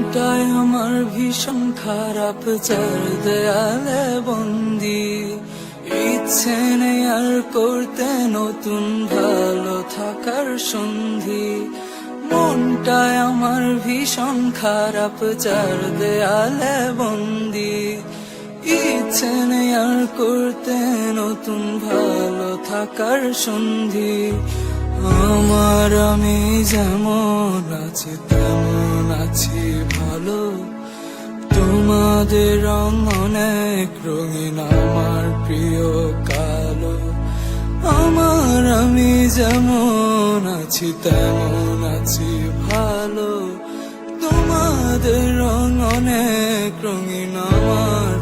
মনটাই আমার ভীষণ খারাপ, চার দেয়ালে বন্দি। ইচ্ছে নেই আর করতে নতুন ভালো থাকার সন্ধি। মনটাই আমার ভীষণ খারাপ, চার দেয়ালে বন্দি। ইচ্ছে নেই আর করতে নতুন ভালো থাকার সন্ধি। আমি যেমন আছি তেমন আছি ভালো, তোমাদের রং অনেক রঙিন, আমার প্রিয় কালো। আমি যেমন আছি তেমন আছি ভালো, তোমাদের রং অনেক রঙিন, আমার